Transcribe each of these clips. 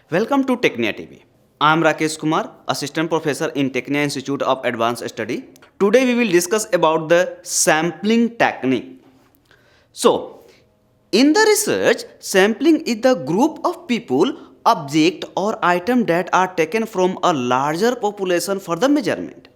Welcome to Technia TV. I am Rakesh Kumar, Assistant Professor in Technia Institute of Advanced Study. Today we will discuss about the sampling technique. So, in the research, sampling is the group of people, object or item that are taken from a larger population for the measurement.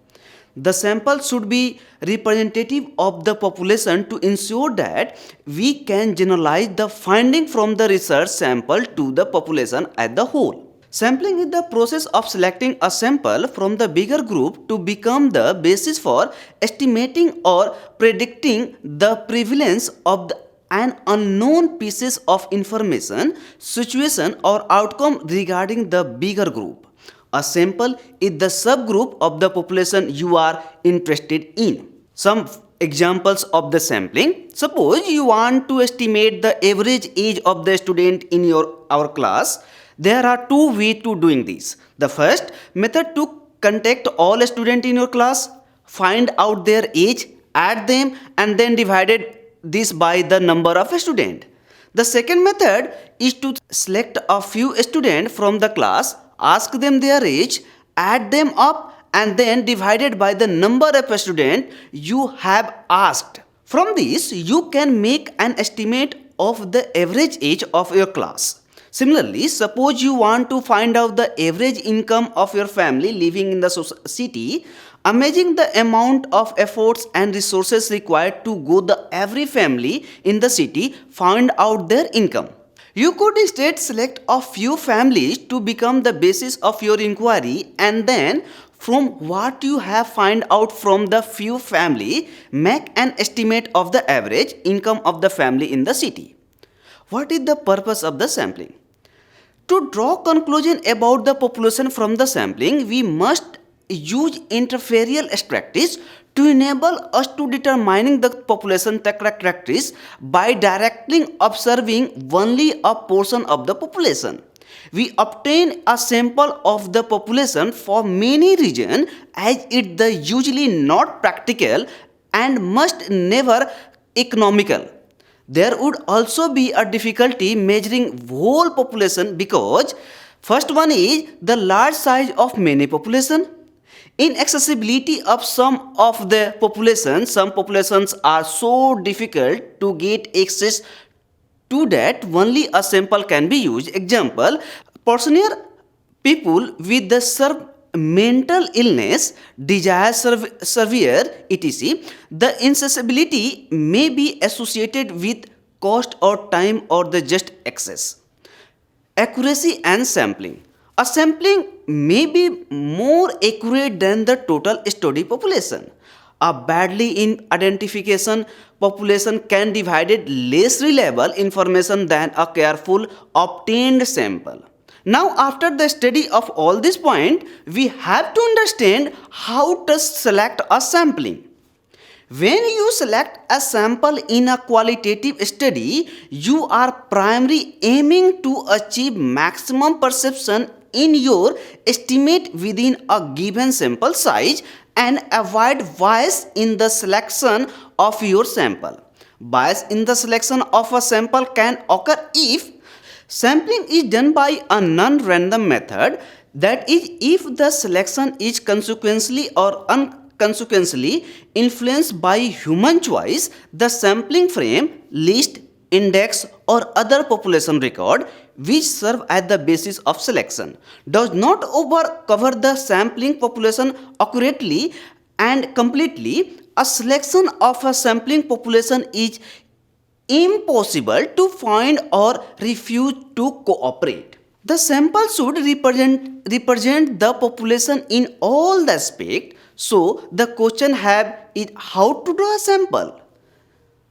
The sample should be representative of the population to ensure that we can generalize the finding from the research sample to the population as the whole. Sampling is the process of selecting a sample from the bigger group to become the basis for estimating or predicting the prevalence of an unknown pieces of information, situation or outcome regarding the bigger group. A sample is the subgroup of the population you are interested in. Some examples of the sampling. Suppose you want to estimate the average age of the student in our class. There are two ways to doing this. The first method to contact all students in your class, find out their age, add them and then divided this by the number of students. The second method is to select a few students from the class, ask them their age, add them up and then divided by the number of students you have asked. From this, you can make an estimate of the average age of your class. Similarly, suppose you want to find out the average income of your family living in the city, imagine the amount of efforts and resources required to go the every family in the city find out their income. You could instead select a few families to become the basis of your inquiry and then from what you have find out from the few family, make an estimate of the average income of the family in the city. What is the purpose of the sampling? To draw conclusion about the population from the sampling, we must use interferential practice to enable us to determining the population characteristics by directly observing only a portion of the population. We obtain a sample of the population for many regions as it the usually not practical and must never economical. There would also be a difficulty measuring whole population because first one is the large size of many population. Inaccessibility of some of the population, some populations are so difficult to get access to that only a sample can be used. Example, personnel people with the mental illness, desire severe, etc. The inaccessibility may be associated with cost or time or the just access. Accuracy and sampling. A sampling may be more accurate than the total study population. A badly in identification population can divide less reliable information than a careful obtained sample. Now, after the study of all this point, we have to understand how to select a sampling. When you select a sample in a qualitative study, you are primarily aiming to achieve maximum perception in your estimate within a given sample size and avoid bias in the selection of your sample. Bias in the selection of a sample can occur if sampling is done by a non-random method, that is, if the selection is consequentially or unconsequentially influenced by human choice, the sampling frame, list, index or other population record which serve as the basis of selection does not cover the sampling population accurately and completely. A selection of a sampling population is impossible to find or refuse to cooperate. The sample should represent the population in all the aspects. So the question have is how to draw a sample.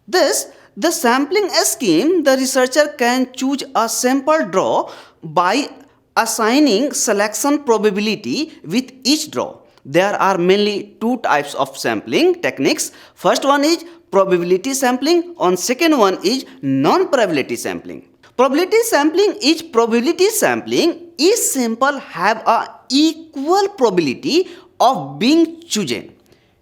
Thus, the sampling scheme, the researcher can choose a sample draw by assigning selection probability with each draw. There are mainly two types of sampling techniques. First one is probability sampling, and second one is non-probability sampling. Probability sampling is each sample have a equal probability of being chosen.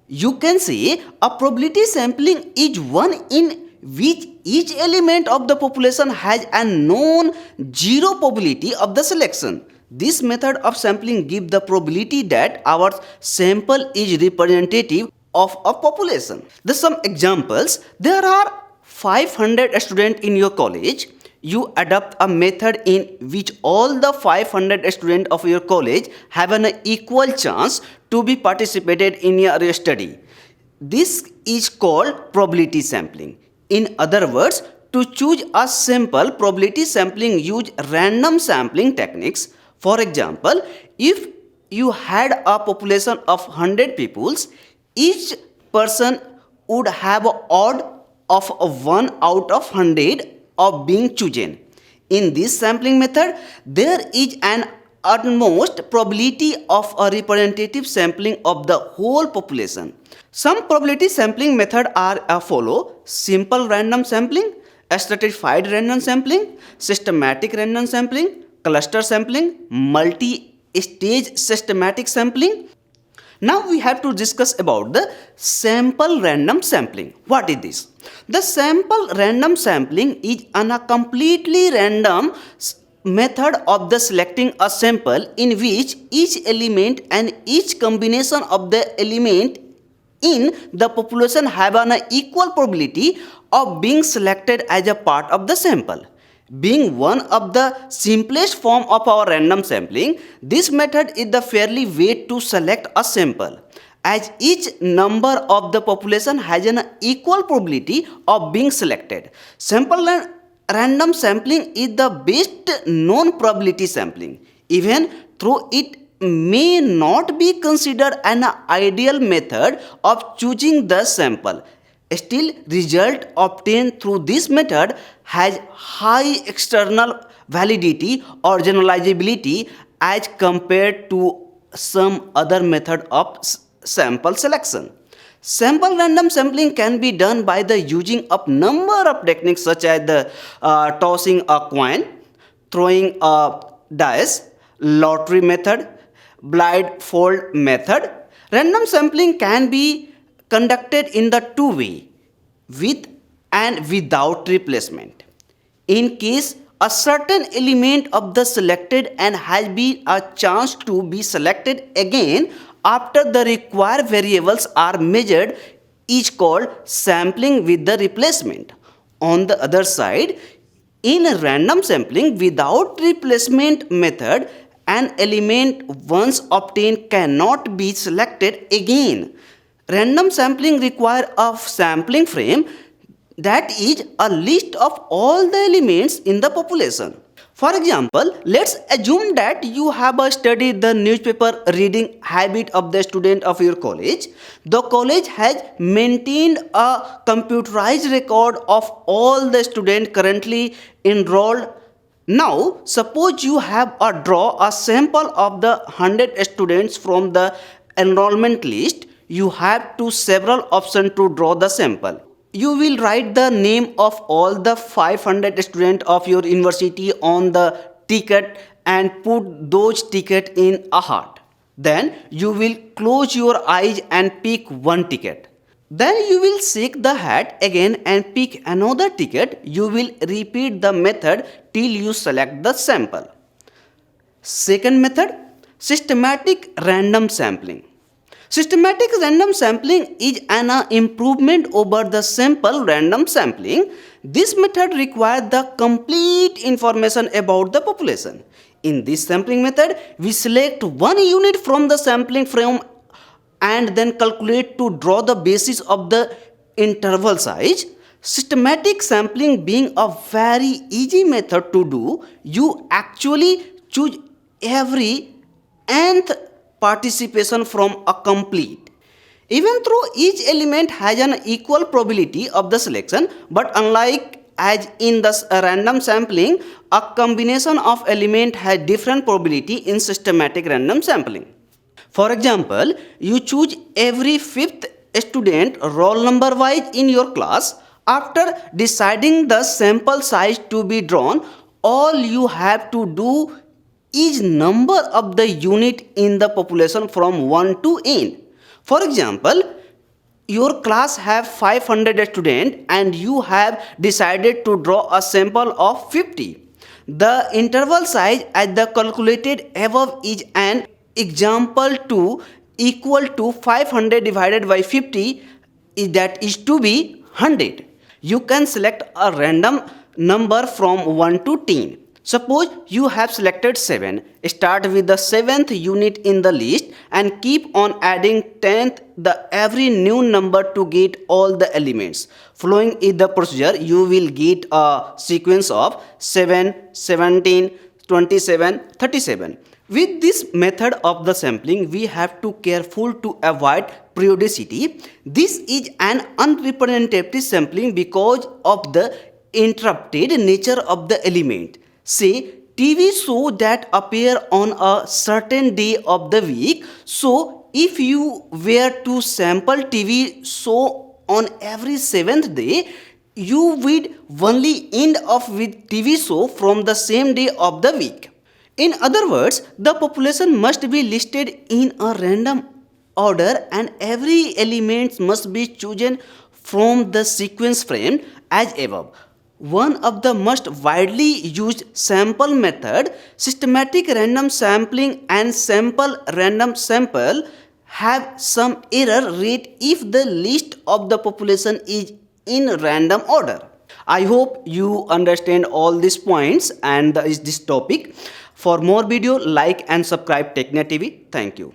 You can say a probability sampling is one in which each element of the population has a known zero probability of the selection. This method of sampling gives the probability that our sample is representative of a population. There's some examples. There are 500 students in your college. You adopt a method in which all the 500 students of your college have an equal chance to be participated in your study. This is called probability sampling. In other words, to choose a sample, probability sampling use random sampling techniques. For example, if you had a population of 100 peoples, each person would have an odd of 1 out of 100 of being chosen. In this sampling method, there is an utmost probability of a representative sampling of the whole population. Some probability sampling methods are as follow: simple random sampling, stratified random sampling, systematic random sampling, cluster sampling, multi-stage systematic sampling. Now we have to discuss about the sample random sampling. What is this? The sample random sampling is a completely random method of the selecting a sample in which each element and each combination of the element in the population have an equal probability of being selected as a part of the sample. Being one of the simplest form of our random sampling, this method is the fairly way to select a sample, as each number of the population has an equal probability of being selected. Sample random sampling is the best known probability sampling, even though it may not be considered an ideal method of choosing the sample. Still, result obtained through this method has high external validity or generalizability as compared to some other method of sample selection. Sample random sampling can be done by the using of number of techniques such as the tossing a coin, throwing a dice, lottery method, blindfold method. Random sampling can be conducted in the two way, with and without replacement. In case a certain element of the selected and has been a chance to be selected again after the required variables are measured is called sampling with the replacement. On the other side, in a random sampling without replacement method, an element once obtained cannot be selected again. Random sampling requires a sampling frame that is a list of all the elements in the population. For example, let's assume that you have studied the newspaper reading habit of the student of your college. The college has maintained a computerized record of all the students currently enrolled. Now, suppose you have draw a sample of the 100 students from the enrollment list. You have several options to draw the sample. You will write the name of all the 500 students of your university on the ticket and put those tickets in a heart. Then you will close your eyes and pick one ticket. Then you will shake the hat again and pick another ticket. You will repeat the method till you select the sample. Second method, systematic random sampling. Systematic random sampling is an improvement over the simple random sampling. This method requires the complete information about the population. In this sampling method, we select one unit from the sampling frame and then calculate to draw the basis of the interval size. Systematic sampling being a very easy method to do, you actually choose every nth participation from a complete. Even though each element has an equal probability of the selection, but unlike as in the random sampling, a combination of elements has different probability in systematic random sampling. For example, you choose every fifth student roll number wise in your class. After deciding the sample size to be drawn, all you have to do is number of the unit in the population from 1 to n. For example, your class have 500 students and you have decided to draw a sample of 50. The interval size as the calculated above is an example to equal to 500 divided by 50 that is to be 100. You can select a random number from 1 to 10. Suppose you have selected 7. Start with the 7th unit in the list and keep on adding 10th the every new number to get all the elements. Following is the procedure, you will get a sequence of 7, 17, 27, 37. With this method of the sampling, we have to careful to avoid periodicity. This is an unrepresentative sampling because of the interrupted nature of the element. Say TV show that appear on a certain day of the week. So if you were to sample TV show on every seventh day, you would only end up with TV show from the same day of the week. In other words, the population must be listed in a random order and every element must be chosen from the sequence frame as above. One of the most widely used sample method, systematic random sampling and sample random sample have some error rate if the list of the population is in random order. I hope you understand all these points and this topic. For more video, like and subscribe TechNet TV. Thank you.